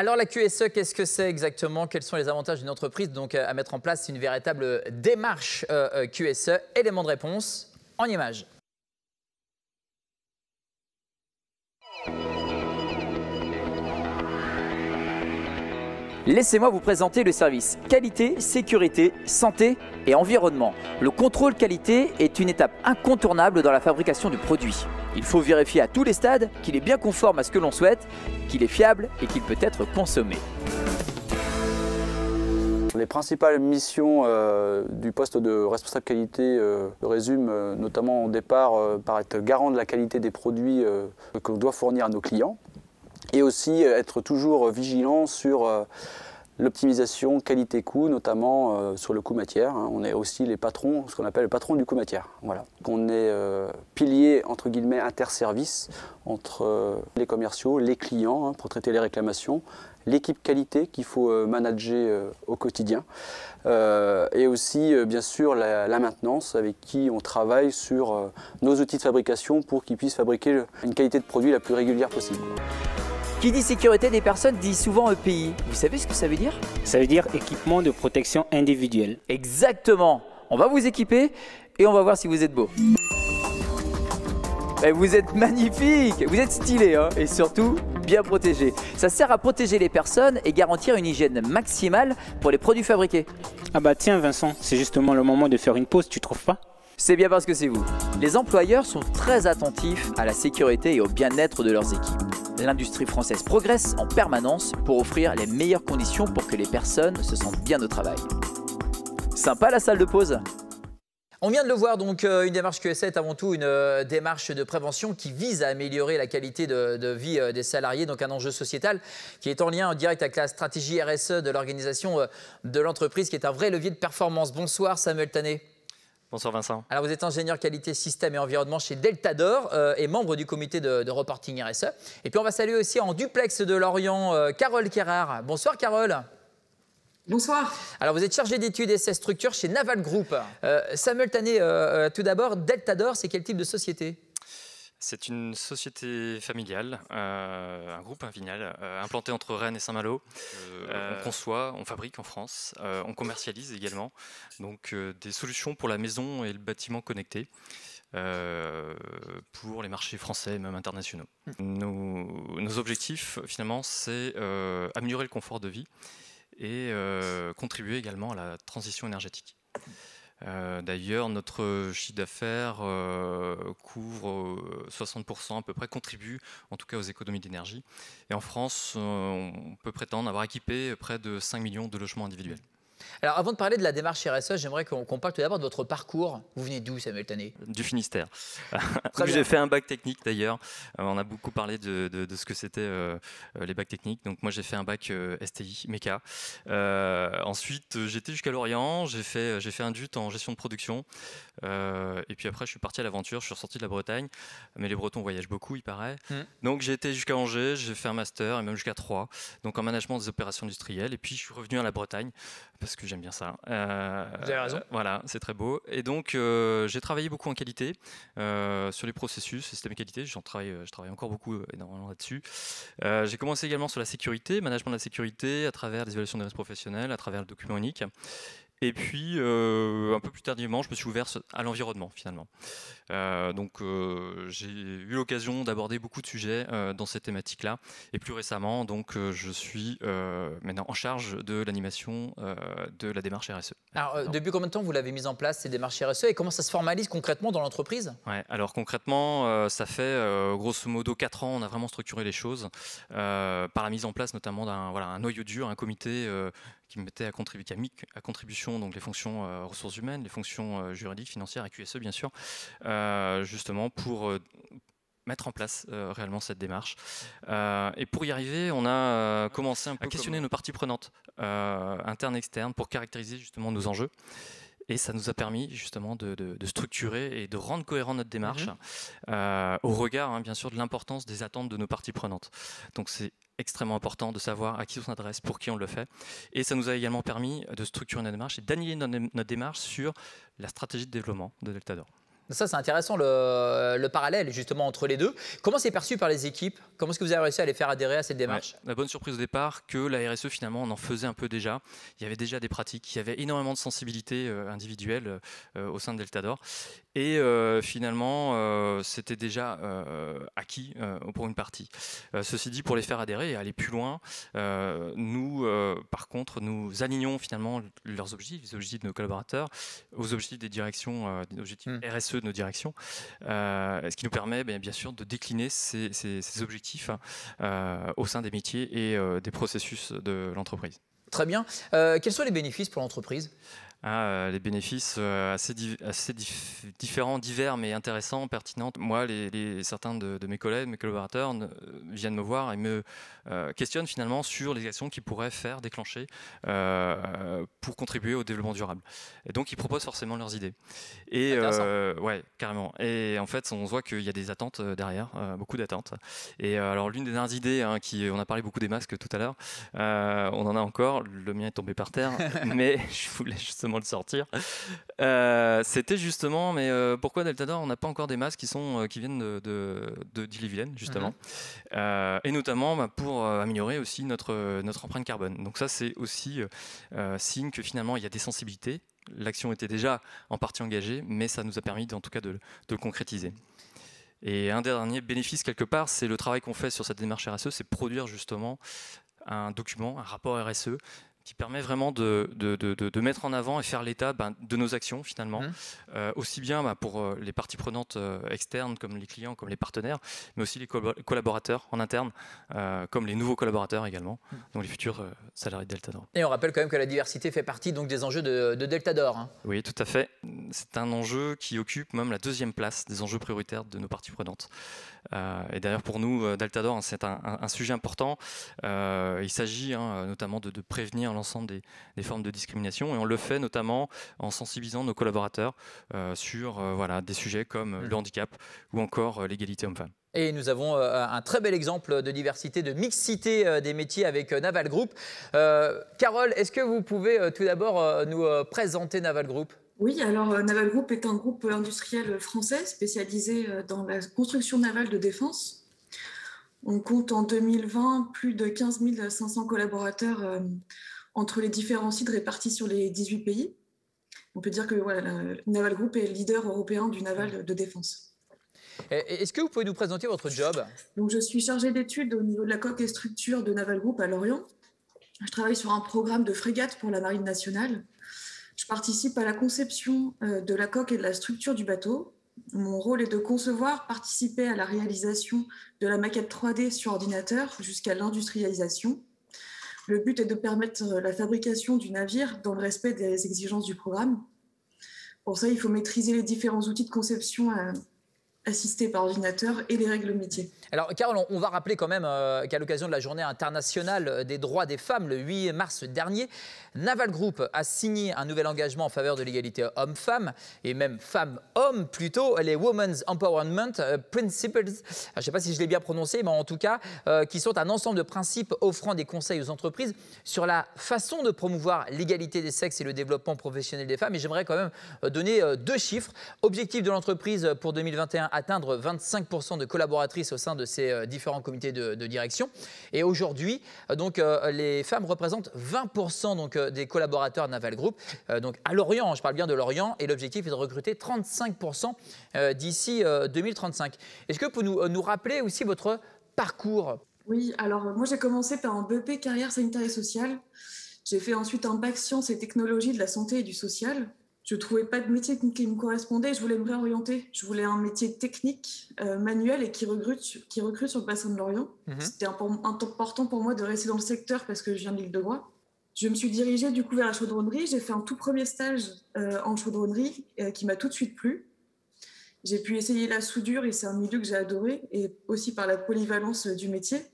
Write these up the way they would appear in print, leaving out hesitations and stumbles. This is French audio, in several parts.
Alors la QSE, qu'est-ce que c'est exactement? Quels sont les avantages d'une entreprise donc, à mettre en place une véritable démarche QSE? Élément de réponse en images. Laissez-moi vous présenter le service qualité, sécurité, santé et environnement. Le contrôle qualité est une étape incontournable dans la fabrication du produit. Il faut vérifier à tous les stades qu'il est bien conforme à ce que l'on souhaite, qu'il est fiable et qu'il peut être consommé. Les principales missions du poste de responsable qualité résument notamment au départ par être garant de la qualité des produits que l'on doit fournir à nos clients et aussi être toujours vigilant sur l'optimisation qualité-coût, notamment sur le coût matière. On est aussi les patrons, ce qu'on appelle le patron du coût matière. Voilà. On est pilier entre guillemets interservice entre les commerciaux, les clients pour traiter les réclamations, l'équipe qualité qu'il faut manager au quotidien et aussi bien sûr la maintenance avec qui on travaille sur nos outils de fabrication pour qu'ils puissent fabriquer une qualité de produit la plus régulière possible. Qui dit sécurité des personnes dit souvent EPI. Vous savez ce que ça veut dire? Ça veut dire équipement de protection individuelle. Exactement. On va vous équiper et on va voir si vous êtes beau. Et vous êtes magnifique, vous êtes stylé hein, et surtout bien protégé. Ça sert à protéger les personnes et garantir une hygiène maximale pour les produits fabriqués. Ah bah tiens Vincent, c'est justement le moment de faire une pause, tu trouves pas? C'est bien parce que c'est vous. Les employeurs sont très attentifs à la sécurité et au bien-être de leurs équipes. L'industrie française progresse en permanence pour offrir les meilleures conditions pour que les personnes se sentent bien au travail. Sympa la salle de pause? On vient de le voir, donc une démarche QSE est avant tout une démarche de prévention qui vise à améliorer la qualité de vie des salariés, donc un enjeu sociétal qui est en lien direct avec la stratégie RSE de l'organisation de l'entreprise, qui est un vrai levier de performance. Bonsoir Samuel Tanet. Bonsoir Vincent. Alors vous êtes ingénieur qualité système et environnement chez Deltador et membre du comité de reporting RSE. Et puis on va saluer aussi en duplex de Lorient Carole Kérard. Bonsoir Carole. Bonsoir. Alors vous êtes chargé d'études et structures chez Naval Group. Samuel Tanet, tout d'abord, Deltador, c'est quel type de société? C'est une société familiale, un groupe familial implanté entre Rennes et Saint-Malo. On conçoit, on fabrique en France, on commercialise également donc, des solutions pour la maison et le bâtiment connecté pour les marchés français et même internationaux. Nos objectifs finalement c'est améliorer le confort de vie et contribuer également à la transition énergétique. D'ailleurs, notre chiffre d'affaires couvre 60% à peu près, contribue en tout cas aux économies d'énergie. Et en France, on peut prétendre avoir équipé près de 5 millions de logements individuels. Alors avant de parler de la démarche RSE, j'aimerais qu'on parle tout d'abord de votre parcours. Vous venez d'où Samuel Tanet? Du Finistère. J'ai fait un bac technique d'ailleurs. On a beaucoup parlé de ce que c'était les bacs techniques. Donc moi j'ai fait un bac STI, méca. Ensuite j'étais jusqu'à Lorient, j'ai fait un DUT en gestion de production. Et puis après je suis parti à l'aventure, je suis ressorti de la Bretagne. Mais les Bretons voyagent beaucoup il paraît. Donc j'ai été jusqu'à Angers, j'ai fait un master et même jusqu'à 3. Donc en management des opérations industrielles. Et puis je suis revenu à la Bretagne parce que j'aime bien ça. Vous avez raison. Voilà, c'est très beau. Et donc, j'ai travaillé beaucoup en qualité, sur les processus, système qualité. Je travaille encore beaucoup énormément là-dessus. J'ai commencé également sur la sécurité, management de la sécurité, à travers les évaluations des risques professionnels, à travers le document unique. Et puis, un peu plus tardivement, je me suis ouvert à l'environnement, finalement. Donc, j'ai eu l'occasion d'aborder beaucoup de sujets dans cette thématique-là. Et plus récemment, donc, je suis maintenant en charge de l'animation de la démarche RSE. Alors, depuis combien de temps vous l'avez mise en place, ces démarches RSE, et comment ça se formalise concrètement dans l'entreprise? Ouais, alors concrètement, ça fait grosso modo 4 ans, on a vraiment structuré les choses par la mise en place notamment d'un noyau dur, un comité qui mettait qui a mis à contribution donc les fonctions ressources humaines, les fonctions juridiques, financières et QSE bien sûr, justement pour mettre en place réellement cette démarche. Et pour y arriver, on a commencé un peu à questionner nos parties prenantes, internes, externes, pour caractériser justement nos enjeux. Et ça nous a permis justement de structurer et de rendre cohérent notre démarche au regard, bien sûr, de l'importance des attentes de nos parties prenantes. Donc c'est extrêmement important de savoir à qui on s'adresse, pour qui on le fait. Et ça nous a également permis de structurer notre démarche et d'aligner notre démarche sur la stratégie de développement de Deltador. Ça, c'est intéressant, le parallèle justement entre les deux. Comment c'est perçu par les équipes? Comment est-ce que vous avez réussi à les faire adhérer à cette démarche? La bonne surprise au départ, que la RSE finalement on en faisait un peu déjà. Il y avait déjà des pratiques, il y avait énormément de sensibilité individuelle au sein de Deltador. Et finalement, c'était déjà acquis pour une partie. Ceci dit, pour les faire adhérer et aller plus loin, nous, par contre, nous alignons finalement leurs objectifs, les objectifs de nos collaborateurs, aux objectifs des directions, des objectifs RSE de nos directions, ce qui nous permet bien sûr de décliner ces objectifs au sein des métiers et des processus de l'entreprise. Très bien. Quels sont les bénéfices pour l'entreprise? Les bénéfices assez différents, divers, mais intéressants, pertinents. Moi, certains de mes collègues, mes collaborateurs viennent me voir et me questionnent finalement sur les actions qu'ils pourraient faire, déclencher pour contribuer au développement durable. Et donc, ils proposent forcément leurs idées. Et ouais, carrément. Et en fait, on voit qu'il y a des attentes derrière, beaucoup d'attentes. Et alors, l'une des dernières idées, on a parlé beaucoup des masques tout à l'heure, on en a encore. Le mien est tombé par terre, mais je voulais justement le sortir. C'était justement, mais pourquoi Deltador on n'a pas encore des masques qui viennent d'Ille-et-Vilaine justement, et notamment pour améliorer aussi notre empreinte carbone. Donc ça c'est aussi signe que finalement il y a des sensibilités. L'action était déjà en partie engagée, mais ça nous a permis en tout cas de le concrétiser. Et un dernier bénéfice quelque part, c'est le travail qu'on fait sur cette démarche RSE, c'est produire justement un document, un rapport RSE qui permet vraiment de mettre en avant et faire l'état de nos actions finalement, aussi bien pour les parties prenantes externes comme les clients, comme les partenaires, mais aussi les collaborateurs en interne, comme les nouveaux collaborateurs également, donc les futurs salariés de Deltador. Et on rappelle quand même que la diversité fait partie donc des enjeux de Deltador. Oui, tout à fait. C'est un enjeu qui occupe même la 2e place des enjeux prioritaires de nos parties prenantes. Et d'ailleurs pour nous, Deltador, c'est un sujet important. Il s'agit notamment de prévenir l'ensemble des formes de discrimination, et on le fait notamment en sensibilisant nos collaborateurs sur des sujets comme le handicap ou encore l'égalité homme-femme. Et nous avons un très bel exemple de diversité, de mixité des métiers avec Naval Group. Carole, est-ce que vous pouvez tout d'abord nous présenter Naval Group? Oui, alors Naval Group est un groupe industriel français spécialisé dans la construction navale de défense. On compte en 2020 plus de 15 500 collaborateurs entre les différents sites répartis sur les 18 pays. On peut dire que Naval Group est le leader européen du naval de défense. Est-ce que vous pouvez nous présenter votre job? Donc, je suis chargée d'études au niveau de la coque et structure de Naval Group à Lorient. Je travaille sur un programme de frégate pour la Marine nationale. Je participe à la conception de la coque et de la structure du bateau. Mon rôle est de concevoir, participer à la réalisation de la maquette 3D sur ordinateur jusqu'à l'industrialisation. Le but est de permettre la fabrication du navire dans le respect des exigences du programme. Pour ça, il faut maîtriser les différents outils de conception assistés par ordinateur et les règles métiers. Alors, Carole, on va rappeler quand même qu'à l'occasion de la Journée internationale des droits des femmes, le 8 mars dernier, Naval Group a signé un nouvel engagement en faveur de l'égalité homme-femme, et même femmes-hommes plutôt, les Women's Empowerment Principles, je ne sais pas si je l'ai bien prononcé, mais en tout cas, qui sont un ensemble de principes offrant des conseils aux entreprises sur la façon de promouvoir l'égalité des sexes et le développement professionnel des femmes. Et j'aimerais quand même donner 2 chiffres. Objectif de l'entreprise pour 2021, atteindre 25% de collaboratrices au sein de ces différents comités de direction. Et aujourd'hui, donc, les femmes représentent 20% donc, des collaborateurs Naval Group. Donc à Lorient, je parle bien de Lorient, et l'objectif est de recruter 35% d'ici 2035. Est-ce que vous pouvez nous rappeler aussi votre parcours? Oui, alors moi j'ai commencé par un BEP carrière sanitaire et sociale. J'ai fait ensuite un bac sciences et technologies de la santé et du social. Je ne trouvais pas de métier qui me correspondait, je voulais me réorienter. Je voulais un métier technique, manuel et qui recrute sur le bassin de Lorient. C'était important pour moi de rester dans le secteur parce que je viens de l'Île-de-Loire. Je me suis dirigée du coup vers la chaudronnerie. J'ai fait un tout premier stage en chaudronnerie qui m'a tout de suite plu. J'ai pu essayer la soudure et c'est un milieu que j'ai adoré, et aussi par la polyvalence du métier.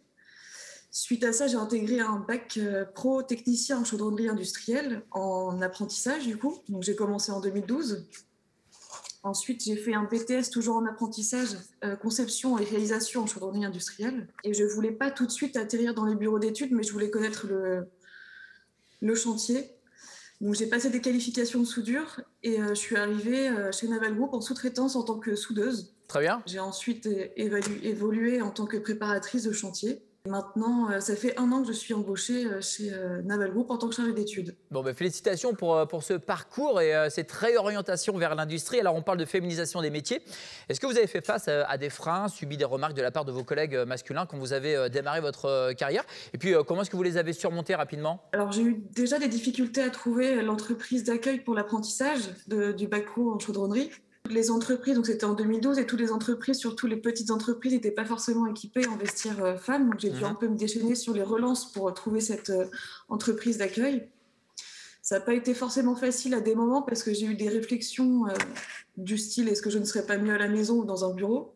Suite à ça, j'ai intégré un bac pro technicien en chaudronnerie industrielle en apprentissage du coup. Donc j'ai commencé en 2012. Ensuite, j'ai fait un BTS toujours en apprentissage, conception et réalisation en chaudronnerie industrielle. Et je ne voulais pas tout de suite atterrir dans les bureaux d'études, mais je voulais connaître le chantier. Donc j'ai passé des qualifications de soudure et je suis arrivée chez Naval Group en sous-traitance en tant que soudeuse. Très bien. J'ai ensuite évolué en tant que préparatrice de chantier. Maintenant, ça fait 1 an que je suis embauchée chez Naval Group en tant que chargée d'études. Bon, félicitations pour ce parcours et cette réorientation vers l'industrie. Alors, on parle de féminisation des métiers. Est-ce que vous avez fait face à des freins, subi des remarques de la part de vos collègues masculins quand vous avez démarré votre carrière? Et puis, comment est-ce que vous les avez surmontés rapidement? Alors, j'ai eu déjà des difficultés à trouver l'entreprise d'accueil pour l'apprentissage du bac pro en chaudronnerie. Les entreprises, donc c'était en 2012, et toutes les entreprises, surtout les petites entreprises, n'étaient pas forcément équipées en vestiaire femmes. Donc j'ai dû un peu me déchaîner sur les relances pour trouver cette entreprise d'accueil. Ça n'a pas été forcément facile à des moments parce que j'ai eu des réflexions du style est-ce que je ne serais pas mieux à la maison ou dans un bureau?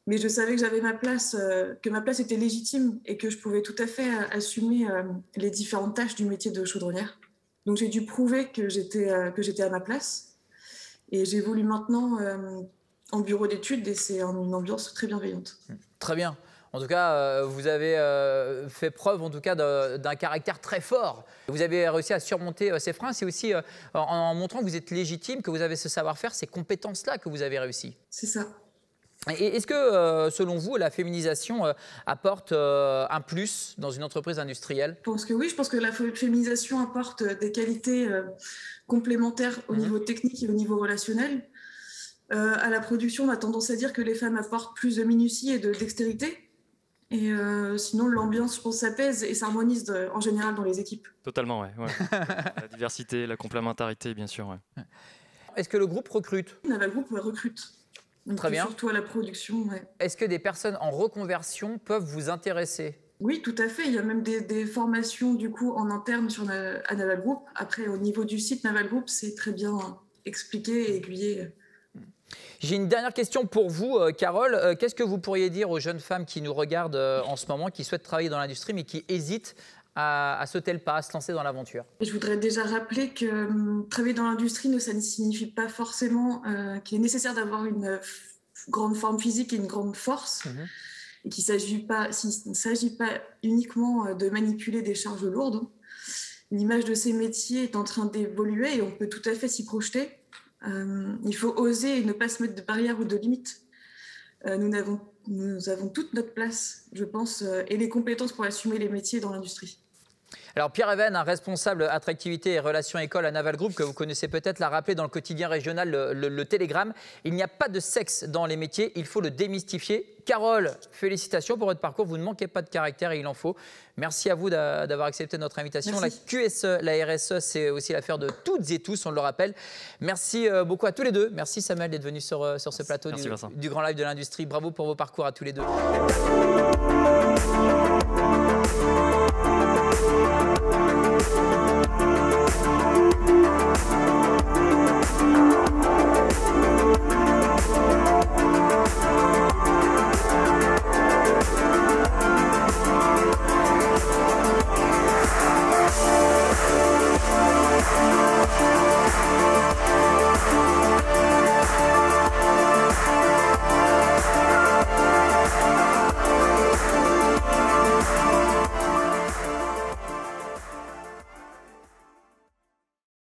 Mais je savais que j'avais ma place, que ma place était légitime et que je pouvais tout à fait assumer les différentes tâches du métier de chaudronnière. Donc j'ai dû prouver que j'étais à ma place. Et j'évolue maintenant en bureau d'études et c'est une ambiance très bienveillante. Très bien. En tout cas, vous avez fait preuve en tout cas d'un caractère très fort. Vous avez réussi à surmonter ces freins. C'est aussi en montrant que vous êtes légitime, que vous avez ce savoir-faire, ces compétences-là que vous avez réussi. C'est ça. Et est-ce que, selon vous, la féminisation apporte un plus dans une entreprise industrielle? Je pense que oui. Je pense que la féminisation apporte des qualités complémentaires au niveau technique et au niveau relationnel. À la production, on a tendance à dire que les femmes apportent plus de minutie et de dextérité. Et sinon, l'ambiance, je pense, s'apaise et s'harmonise en général dans les équipes. Totalement, ouais. La diversité, la complémentarité, bien sûr. Ouais. Est-ce que le groupe recrute? Naval Group recrute. Donc, très bien. Surtout à la production. Ouais. Est-ce que des personnes en reconversion peuvent vous intéresser? Oui, tout à fait. Il y a même des formations du coup en interne à Naval Group. Après, au niveau du site Naval Group, c'est très bien expliqué et aiguillé. J'ai une dernière question pour vous, Carole. Qu'est-ce que vous pourriez dire aux jeunes femmes qui nous regardent en ce moment, qui souhaitent travailler dans l'industrie, mais qui hésitent à sauter le pas, à se lancer dans l'aventure? Je voudrais déjà rappeler que travailler dans l'industrie, ça ne signifie pas forcément qu'il est nécessaire d'avoir une grande forme physique et une grande force. Et qu'il ne s'agit pas uniquement de manipuler des charges lourdes. L'image de ces métiers est en train d'évoluer et on peut tout à fait s'y projeter. Il faut oser et ne pas se mettre de barrières ou de limites. Nous avons toute notre place, je pense, et les compétences pour assumer les métiers dans l'industrie. Alors Pierre Even, un responsable attractivité et relations école à Naval Group, que vous connaissez peut-être, l'a rappelé dans le quotidien régional le Télégramme. Il n'y a pas de sexe dans les métiers, il faut le démystifier. Carole, félicitations pour votre parcours, vous ne manquez pas de caractère et il en faut. Merci à vous d'avoir accepté notre invitation. Merci. La QSE, la RSE, c'est aussi l'affaire de toutes et tous, on le rappelle. Merci beaucoup à tous les deux. Merci Samuel d'être venu sur ce plateau du Grand Live de l'Industrie. Bravo pour vos parcours à tous les deux.